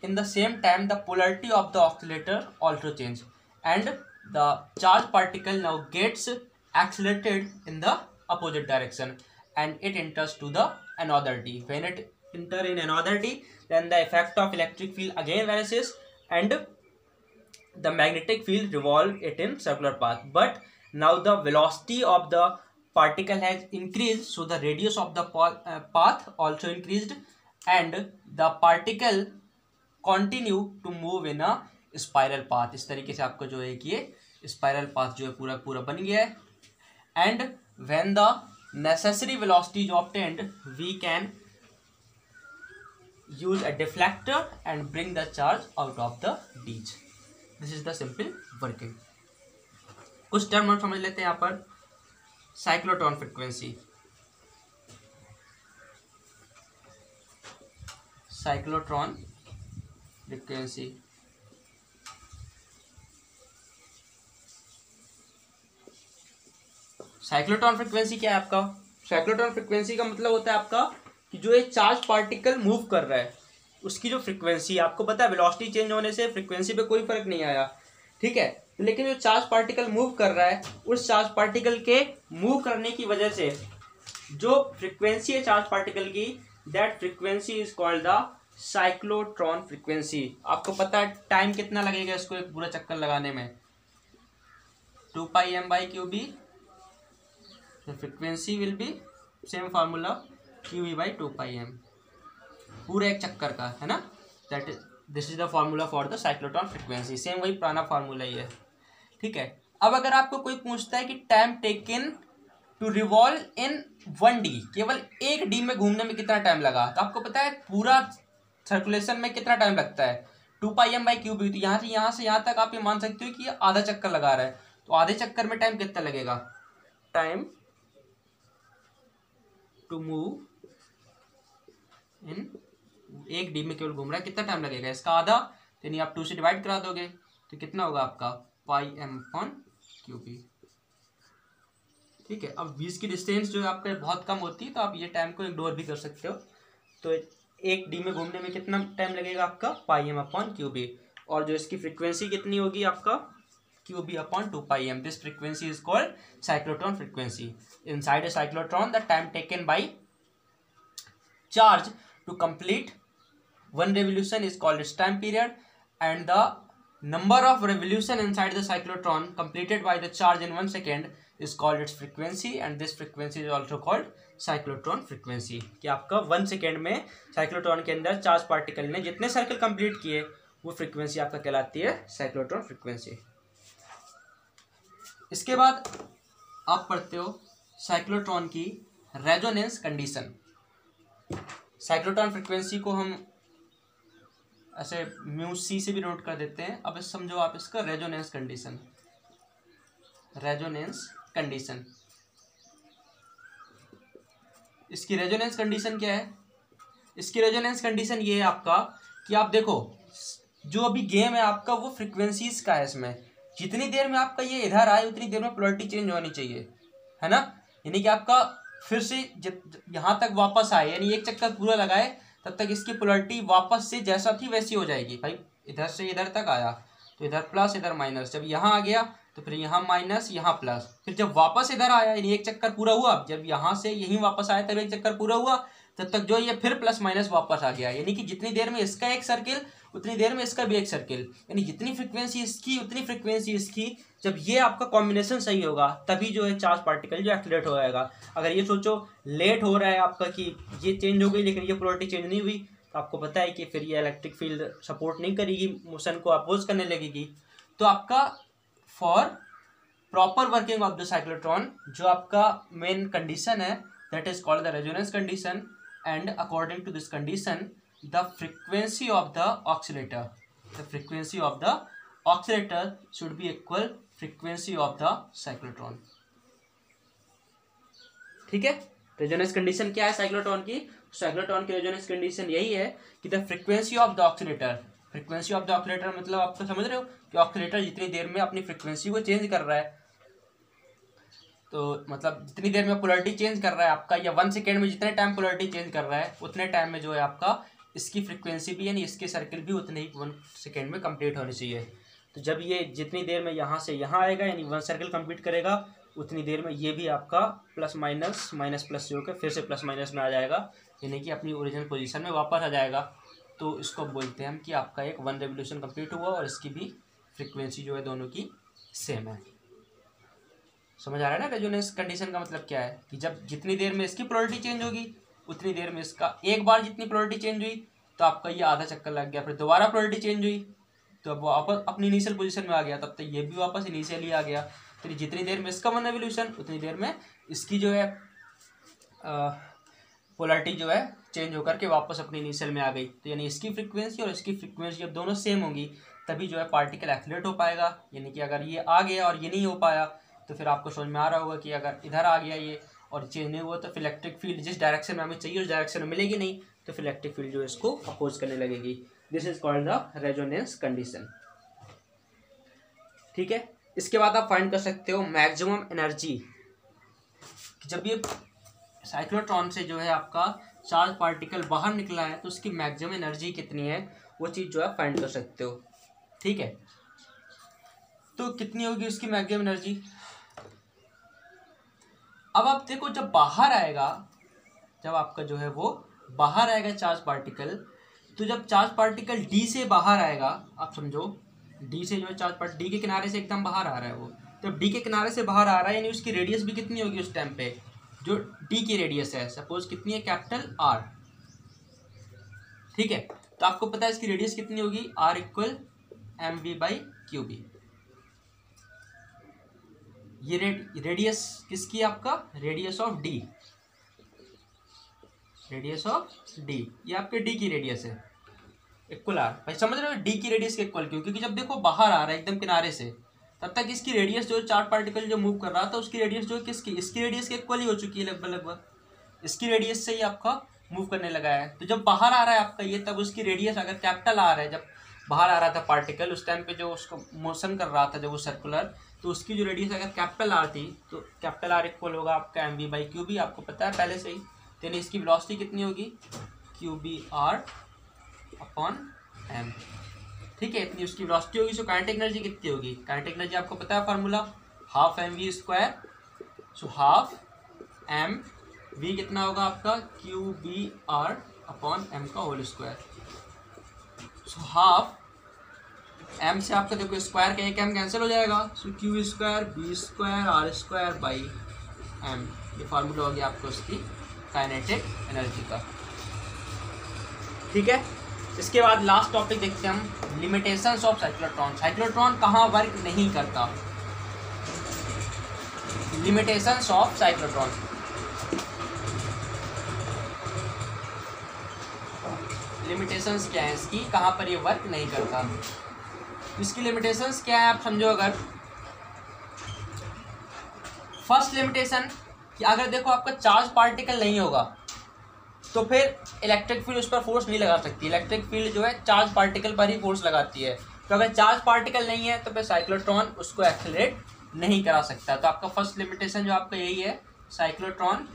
In the same time, the polarity of the oscillator also change, and the charged particle now gets accelerated in the opposite direction and it enters to the another D. When it enter in another D, then the effect of electric field again vanishes and the magnetic field revolve it in circular path. But now the velocity of the particle has increased, so the radius of the path also increased and the particle continue to move in a spiral path. इस तरीके से आपको जो है कि ये spiral path जो है पूरा पूरा बन गया है। And when the necessary velocity is obtained, we can use a deflector and bring the charge out of the D's. This is the simple working. कुछ टर्म हम समझ लेते हैं यहाँ पर। Cyclotron frequency, cyclotron frequency cyclotron frequency क्या है आपका, साइक्लोट्रॉन फ्रीक्वेंसी का मतलब होता है आपका कि जो एक चार्ज पार्टिकल मूव कर रहा है उसकी जो फ्रीक्वेंसी, आपको पता है वेलोसिटी चेंज होने से फ्रीक्वेंसी पे कोई फर्क नहीं आया, ठीक है, लेकिन जो चार्ज पार्टिकल मूव कर रहा है उस चार्ज पार्टिकल के मूव करने की वजह से जो फ्रीक्वेंसी है चार्ज पार्टिकल की, that frequency is called the cyclotron frequency. आपको पता है टाइम कितना लगेगा इसको एक पूरा चक्कर लगाने में, 2πm/qb, the frequency will be same formula qv/2πm, पूरा एक चक्कर का, है ना, that this is the formula for the cyclotron frequency, same वही पुराना फार्मूला ही है, ठीक है। अब अगर आपको कोई पूछता है कि time taken to revolve in 1D, केवल एक डी में घूमने में कितना टाइम लगा, तो आपको पता है पूरा सर्कुलेशन में कितना टाइम लगता है, 2πm/qb, तो यहाँ से यहाँ तक आप ये मान सकते हो कि ये आधा चक्कर लगा रहा है, तो आधे चक्कर में टाइम कितना लगेगा, टाइम टू मूव इन, एक डी में केवल घूम रहा है, कितना टाइम लगेगा, इसका आधा, यानी आप 2 से डिवाइड करा दोगे तो कितना होगा आपका πm/qb, ठीक है। अब 20 की डिस्टेंस जो है आपका बहुत कम होती है तो आप ये टाइम को इग्नोर भी कर सकते हो, तो एक डी में घूमने में कितना टाइम लगेगा आपका πm/qb, और जो इसकी फ्रीक्वेंसी कितनी होगी आपका qb/2πm, this frequency is called cyclotron frequency. Inside a cyclotron the time taken by charge to complete one revolution is called its time period, and the number of revolution inside the cyclotron completed by the charge in 1 second is called its frequency, and this frequency is also called cyclotron frequency। कि आपका 1 second में cyclotron के अंदर charge particle ने जितने circle complete किए वो frequency आपका कहलाती है साइक्लोट्रॉन फ्रीक्वेंसी। इसके बाद आप पढ़ते हो साइक्लोट्रॉन की रेजोनेंस कंडीशन। साइक्लोट्रॉन फ्रीक्वेंसी को हम ऐसे म्यू सी से भी नोट कर देते हैं। अब समझो आप इसका रेजोनेंस कंडीशन, रेजोनेंस कंडीशन, इसकी रेजोनेंस कंडीशन क्या है? इसकी रेजोनेंस कंडीशन ये है आपका कि आप देखो जो अभी गेम है आपका वो फ्रीक्वेंसीज का है। इसमें जितनी देर में आपका ये इधर आए उतनी देर में पोलैरिटी चेंज होनी चाहिए, है ना। यानी कि आपका फिर से यहाँ तक वापस आए, यानी एक चक्कर पूरा लगाए तब तक इसकी पोलैरिटी वापस से जैसा थी वैसी हो जाएगी। भाई इधर से इधर तक आया तो इधर प्लस इधर माइनस, जब यहाँ आ गया तो फिर यहाँ माइनस यहाँ प्लस, फिर जब वापस इधर आया यानी एक चक्कर पूरा हुआ, जब यहाँ से यहीं वापस आया तब एक चक्कर पूरा हुआ, तब तक जो ये फिर प्लस माइनस वापस आ गया। यानी कि जितनी देर में इसका एक सर्किल उतनी देर में इसका भी एक सर्किल, यानी जितनी फ्रीक्वेंसी इसकी उतनी फ्रीक्वेंसी इसकी। जब ये आपका कॉम्बिनेशन सही होगा तभी जो है चार्ज पार्टिकल जो एक्सीलरेट हो जाएगा। अगर ये सोचो लेट हो रहा है आपका कि ये चेंज हो गई लेकिन ये पोलैरिटी चेंज नहीं हुई, तो आपको पता है कि फिर ये इलेक्ट्रिक फील्ड सपोर्ट नहीं करेगी, मोशन को अपोज करने लगेगी। तो आपका for proper working of the cyclotron जो आपका मेन कंडीशन है that is called the resonance condition, and according to this condition the frequency of the oscillator, the frequency of the oscillator should be equal frequency of the cyclotron। ठीक है, resonance condition क्या है cyclotron की? Cyclotron की resonance condition यही है कि the frequency of the oscillator, frequency of the oscillator मतलब आप तो समझ रहे हो कि ऑक्सीलेटर जितनी देर में अपनी फ्रीक्वेंसी को चेंज कर रहा है, तो मतलब जितनी देर में पोलैरिटी चेंज कर रहा है आपका, या 1 सेकेंड में जितने टाइम पोलैरिटी चेंज कर रहा है उतने टाइम में जो है आपका इसकी फ्रीक्वेंसी भी यानी इसके सर्किल भी उतने ही 1 सेकेंड में कंप्लीट होनी चाहिए। तो जब ये जितनी देर में यहाँ से यहाँ आएगा यानी 1 सर्किल कंप्लीट करेगा, उतनी देर में ये भी आपका प्लस माइनस माइनस प्लस से होकर फिर से प्लस माइनस में आ जाएगा, यानी कि अपनी ओरिजिनल पोजीशन में वापस आ जाएगा। तो इसको बोलते हैं हम कि आपका एक 1 रेवोल्यूशन कंप्लीट हुआ और इसकी भी फ्रीक्वेंसी जो है दोनों की सेम है। समझ आ रहा है ना रेजोनेंस कंडीशन का मतलब क्या है? कि जब जितनी देर में इसकी पोलैरिटी चेंज होगी उतनी देर में इसका, एक बार जितनी पोलैरिटी चेंज हुई तो आपका ये आधा चक्कर लग गया, फिर दोबारा पोलैरिटी चेंज हुई तो अब वापस अपनी इनिशियल पोजीशन में आ गया, तब तक ये भी वापस इनिशियली आ गया। तो जितनी देर में इसका 1 रेवोल्यूशन उतनी देर में इसकी जो है पोलैरिटी जो है चेंज होकर के वापस अपनी इनिशियल में आ गई। तो यानी इसकी फ्रीक्वेंसी और इसकी फ्रीक्वेंसी जब दोनों सेम होंगी तभी जो है पार्टिकल एक्सीलरेट हो पाएगा। यानी कि अगर ये आ गया और ये नहीं हो पाया तो फिर आपको समझ में आ रहा होगा कि अगर इधर आ गया ये और चेंज नहीं हुआ तो फिर इलेक्ट्रिक फील्ड जिस डायरेक्शन में हमें चाहिए उस डायरेक्शन में मिलेगी नहीं, तो फिर इलेक्ट्रिक फील्ड जो है इसको अपोज करने लगेगी। This is called the resonance condition. ठीक है, इसके बाद आप फाइंड कर सकते हो मैक्सिमम एनर्जी। जब ये साइक्लोट्रॉन से जो है आपका चार्ज पार्टिकल बाहर निकला है तो उसकी मैक्सिमम एनर्जी कितनी है वो चीज़ जो है फाइंड कर सकते हो। ठीक है, तो कितनी होगी उसकी मैक्सिमम एनर्जी? अब आप देखो जब बाहर आएगा, जब आपका जो है वो बाहर आएगा चार्ज पार्टिकल, तो जब चार्ज पार्टिकल डी से बाहर आएगा, आप समझो डी से जो है चार्ज पार्टिकल डी के किनारे से एकदम बाहर आ रहा है वो, जब डी के किनारे से बाहर आ रहा है यानी उसकी रेडियस भी कितनी होगी उस टाइम पे, जो डी की रेडियस है सपोज कितनी है कैपिटल आर। ठीक है, तो आपको पता है इसकी रेडियस कितनी होगी, R equal M V by Q B. ये रेडियस किसकी है आपका, radius of D, radius of D, ये आपके डी की रेडियस है इक्वल आर। भाई समझ रहे हो डी की रेडियस के इक्वल क्यों? क्योंकि जब देखो बाहर आ रहा है एकदम किनारे से, तब तक इसकी रेडियस जो चार्ज पार्टिकल जो मूव कर रहा था उसकी रेडियस जो किसकी, इसकी रेडियस के इक्वल ही हो चुकी है लगभग इसकी रेडियस से ही आपका मूव करने लगा है। तो जब बाहर आ रहा है आपका ये, तब उसकी रेडियस अगर कैपिटल आर है, जब बाहर आ रहा था पार्टिकल उस टाइम पे जो उसको मोशन कर रहा था जब वो सर्कुलर, तो उसकी जो रेडियस अगर कैपिटल आर थी तो कैपिटल आर इक्वल होगा आपका M V by Q B, आपको पता है पहले से ही। तो इसकी वेलोसिटी कितनी होगी, Q B are upon M. ठीक है, इतनी उसकी वेलोसिटी होगी। सो काइनेटिक एनर्जी कितनी होगी, काइनेटिक एनर्जी आपको पता है formula, half m v square, so half m v कितना होगा आपका q B are upon m का whole square. So half m से आपका देखो स्क्वायर का एक एम कैंसिल हो जाएगा, so q square B square r square by m, ये फार्मूला हो गया आपको उसकी काइनेटिक एनर्जी का। ठीक है, इसके बाद लास्ट टॉपिक देखते हैं हम, लिमिटेशंस ऑफ साइक्लोट्रॉन। साइक्लोट्रॉन कहाँ वर्क नहीं करता, लिमिटेशंस ऑफ साइक्लोट्रॉन। लिमिटेशंस क्या है इसकी, कहाँ पर ये वर्क नहीं करता। इसकी लिमिटेशंस क्या है आप समझो। अगर फर्स्ट लिमिटेशन कि अगर देखो आपका चार्ज पार्टिकल नहीं होगा तो फिर इलेक्ट्रिक फील्ड उस पर फोर्स नहीं लगा सकती। इलेक्ट्रिक फील्ड जो है चार्ज पार्टिकल पर ही फोर्स लगाती है। तो अगर चार्ज पार्टिकल नहीं है तो फिर साइक्लोट्रॉन उसको एक्सेलरेट नहीं करा सकता। तो आपका फर्स्ट लिमिटेशन जो आपका यही है, cyclotron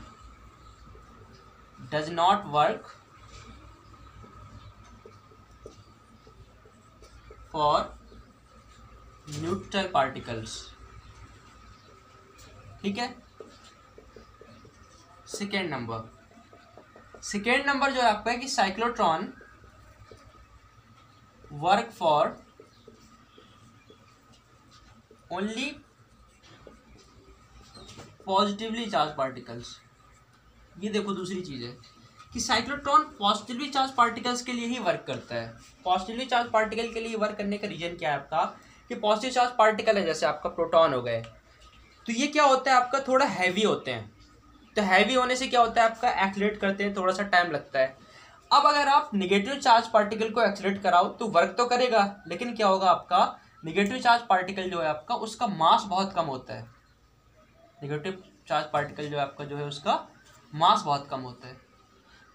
does not work for neutral particles. ठीक है। सेकेंड नंबर जो है आपका है कि cyclotron work for only positively charge particles. ये देखो दूसरी चीज है कि साइक्लोट्रॉन पॉजिटिवली चार्ज पार्टिकल्स के लिए ही वर्क करता है। पॉजिटिवली चार्ज पार्टिकल के लिए वर्क करने का रीजन क्या है आपका कि पॉजिटिव चार्ज पार्टिकल है जैसे आपका प्रोटॉन हो गए, तो ये क्या होता है आपका थोड़ा हैवी होते हैं। तो हैवी होने से क्या होता है आपका एक्सीलरेट करते हैं, थोड़ा सा टाइम लगता है। अब अगर आप निगेटिव चार्ज पार्टिकल को एक्सीलरेट कराओ तो वर्क तो करेगा, लेकिन क्या होगा आपका निगेटिव चार्ज पार्टिकल जो है आपका उसका मास बहुत कम होता है। निगेटिव चार्ज पार्टिकल जो है आपका जो है उसका मास बहुत कम होता है।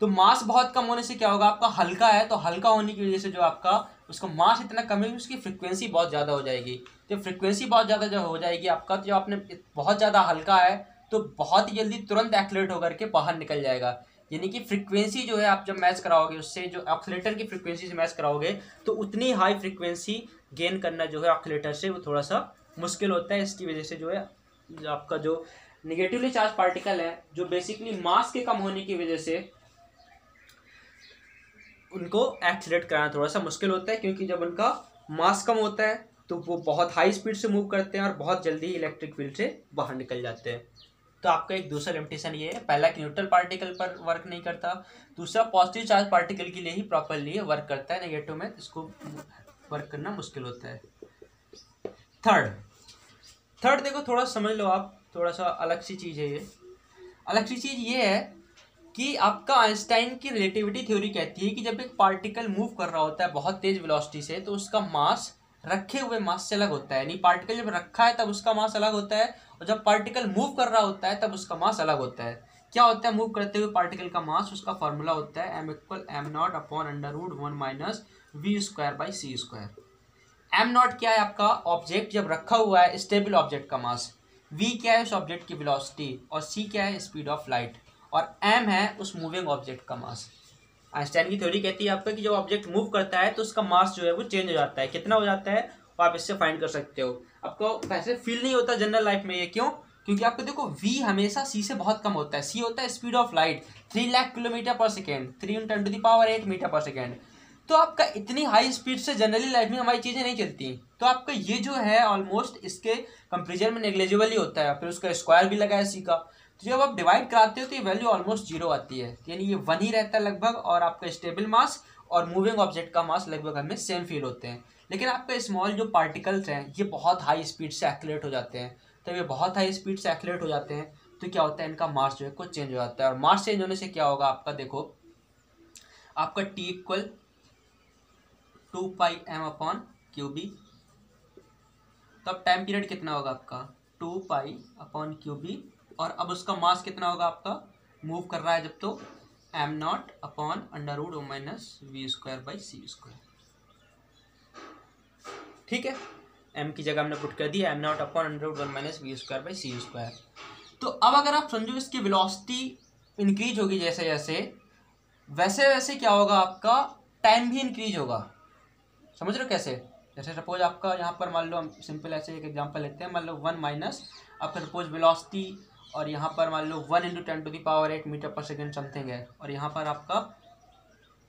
तो मास बहुत कम होने से क्या होगा आपका हल्का है, तो हल्का होने की वजह से जो आपका उसका मास इतना कम है उसकी फ्रीक्वेंसी बहुत ज़्यादा हो जाएगी। तो फ्रीक्वेंसी बहुत ज़्यादा जो हो जाएगी आपका, तो जो आपने बहुत ज़्यादा हल्का है तो बहुत ही जल्दी तुरंत एक्सीलरेट होकर के बाहर निकल जाएगा। यानी कि फ्रीक्वेंसी जो है आप जब मैच कराओगे उससे, जो ऑक्सीलेटर की फ्रीक्वेंसी से मैच कराओगे तो उतनी हाई फ्रीक्वेंसी गेन करना जो है ऑक्सीलेटर से वो थोड़ा सा मुश्किल होता है। इसकी वजह से जो है आपका जो निगेटिवली चार्ज पार्टिकल है जो बेसिकली मास के कम होने की वजह से उनको एक्सीलरेट कराना थोड़ा सा मुश्किल होता है, क्योंकि जब उनका मास कम होता है तो वो बहुत हाई स्पीड से मूव करते हैं और बहुत जल्दी इलेक्ट्रिक फील्ड से बाहर निकल जाते हैं। तो आपका एक दूसरा लिमिटेशन ये है, पहला कि न्यूट्रल पार्टिकल पर वर्क नहीं करता, दूसरा पॉजिटिव चार्ज पार्टिकल के लिए ही प्रॉपरली वर्क करता है, नेगेटिव में इसको वर्क करना मुश्किल होता है। थर्ड देखो थोड़ा समझ लो आप, थोड़ा सा अलग सी चीज़ है ये। अलग सी चीज़ ये है कि आपका आइंस्टाइन की रिलेटिविटी थ्योरी कहती है कि जब एक पार्टिकल मूव कर रहा होता है बहुत तेज वेलोसिटी से तो उसका मास रखे हुए मास से अलग होता है। यानी पार्टिकल जब रखा है तब उसका मास अलग होता है, और जब पार्टिकल मूव कर रहा होता है तब उसका मास अलग होता है। क्या होता है मूव करते हुए पार्टिकल का मास, उसका फॉर्मूला होता है m=m0/√1 - v² m नॉट क्या है आपका ऑब्जेक्ट जब रखा हुआ है स्टेबल ऑब्जेक्ट का मास, v क्या है उस ऑब्जेक्ट की वेलोसिटी, और c क्या है स्पीड ऑफ लाइट, और m है उस मूविंग ऑब्जेक्ट का मास। आइंस्टाइन की थ्योरी कहती है आपका कि जब ऑब्जेक्ट मूव करता है तो उसका मास जो है वो चेंज हो जाता है। कितना हो जाता है वो आप इससे फाइंड कर सकते हो। आपको वैसे फील नहीं होता जनरल लाइफ में ये, क्यों? क्योंकि आपको देखो v हमेशा c से बहुत कम होता है। c होता है speed of light 3 lakh kilometre पर सेकेंड, 3 × 10⁸ मीटर पर सेकेंड। तो आपका इतनी हाई स्पीड से जनरली लाइफ में हमारी चीज़ें नहीं चलती। तो आपका ये जो है ऑलमोस्ट इसके कंपेरिजन में नेग्लिजिबल ही होता है। फिर उसका स्क्वायर भी लगा है c का, तो जब आप डिवाइड कराते हो तो ये वैल्यू ऑलमोस्ट 0 आती है, यानी ये 1 ही रहता है लगभग, और आपका स्टेबल मास और मूविंग ऑब्जेक्ट का मास लगभग हमें सेम फील होते हैं। लेकिन आपका स्मॉल जो पार्टिकल्स हैं ये बहुत हाई स्पीड से एक्सीलरेट हो जाते हैं। तो ये बहुत हाई स्पीड से एक्सीलरेट हो जाते हैं तो क्या होता है इनका मास जो है कुछ चेंज हो जाता है, और मास चेंज होने से क्या होगा आपका देखो आपका T = 2πm/क्यूबी। तो अब टाइम पीरियड कितना होगा आपका 2π/क्यूबी, और अब उसका मास कितना होगा आपका मूव कर रहा है जब तो m0/√1 - v²/c²। ठीक है, m की जगह हमने पुट कर दिया m0/√1 - v²/c²। तो अब अगर आप समझो इसकी वेलोसिटी इंक्रीज होगी जैसे जैसे, वैसे वैसे क्या होगा आपका टाइम भी इंक्रीज होगा। समझ रहे हो कैसे? जैसे सपोज आपका यहाँ पर मान लो हम सिंपल ऐसे एक एग्जांपल लेते हैं, मान लो 1 माइनस आपका सपोज वेलोसिटी, और यहाँ पर मान लो 1 × 10⁸ मीटर पर सेकेंड समथिंग है, और यहाँ पर आपका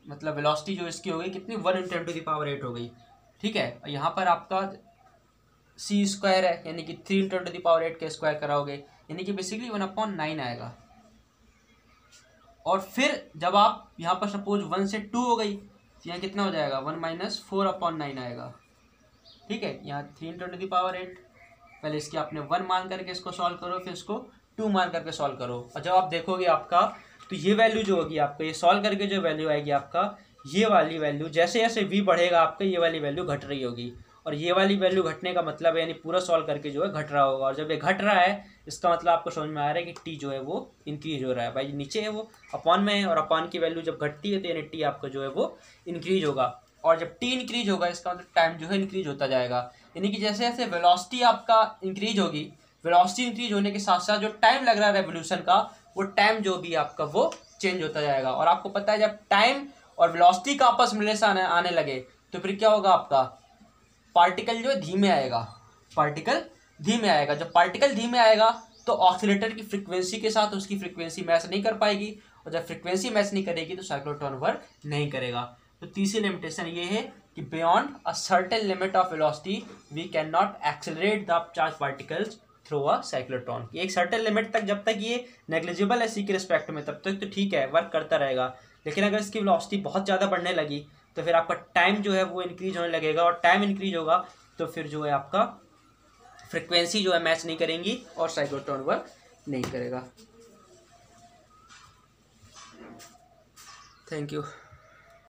मतलब वेलोसिटी जो इसकी हो गई कितनी 1 × 10⁸ हो गई। ठीक है, और यहाँ पर आपका c² है, यानी कि 3 × 10⁸ के स्क्वायर कराओगे, यानी कि बेसिकली 1/9 आएगा। और फिर जब आप यहाँ पर सपोज 1 से 2 हो गई तो यहाँ कितना हो जाएगा 1 - 4/9 आएगा। ठीक है, यहाँ 3 × 10⁸, पहले इसके आपने 1 मान करके इसको सॉल्व करो, फिर इसको 2 मान करके सॉल्व करो, और जब आप देखोगे आपका तो ये वैल्यू जो होगी आपका ये सॉल्व करके जो वैल्यू आएगी आपका ये वाली वैल्यू जैसे जैसे v बढ़ेगा आपका ये वाली वैल्यू घट रही होगी, और ये वाली वैल्यू घटने का मतलब है यानी पूरा सॉल्व करके जो है घट रहा होगा, और जब ये घट रहा है इसका मतलब आपको समझ में आ रहा है कि टी जो है वो इंक्रीज हो रहा है। भाई नीचे है वो अपॉन में है, और अपॉन की वैल्यू जब घटती है तो यानी टी आपका जो है वो इंक्रीज होगा, और जब टी इंक्रीज होगा इसका मतलब टाइम जो है इंक्रीज होता जाएगा। यानी कि जैसे जैसे वेलोसिटी आपका इंक्रीज होगी, वेलोसिटी इंक्रीज होने के साथ साथ जो टाइम लग रहा है रेवोल्यूशन का, वो टाइम जो भी आपका वो चेंज होता जाएगा। और आपको पता है जब टाइम और वेलोसिटी का आपस में रिलेशन आने लगे तो फिर क्या होगा, आपका पार्टिकल जो है धीमे आएगा, पार्टिकल धीमे आएगा। जब पार्टिकल धीमे आएगा तो ऑक्सीलेटर की फ्रीक्वेंसी के साथ उसकी फ्रीक्वेंसी मैच नहीं कर पाएगी, और जब फ्रीक्वेंसी मैच नहीं करेगी तो साइक्लोट्रॉन वर्क नहीं करेगा। तो तीसरी लिमिटेशन ये है कि beyond a certain limit of velocity we can not accelerate the charge particles through a cyclotron. एक सर्टेन लिमिट तक जब तक ये नेग्लिजिबल है सी के रिस्पेक्ट में तब तक तो ठीक है, वर्क करता रहेगा, लेकिन अगर इसकी वेलोसिटी बहुत ज़्यादा बढ़ने लगी तो फिर आपका टाइम जो है वो इंक्रीज होने लगेगा, और टाइम इंक्रीज होगा तो फिर जो है आपका फ्रिक्वेंसी जो है मैच नहीं करेंगी और साइक्लोट्रॉन वर्क नहीं करेगा। Thank you.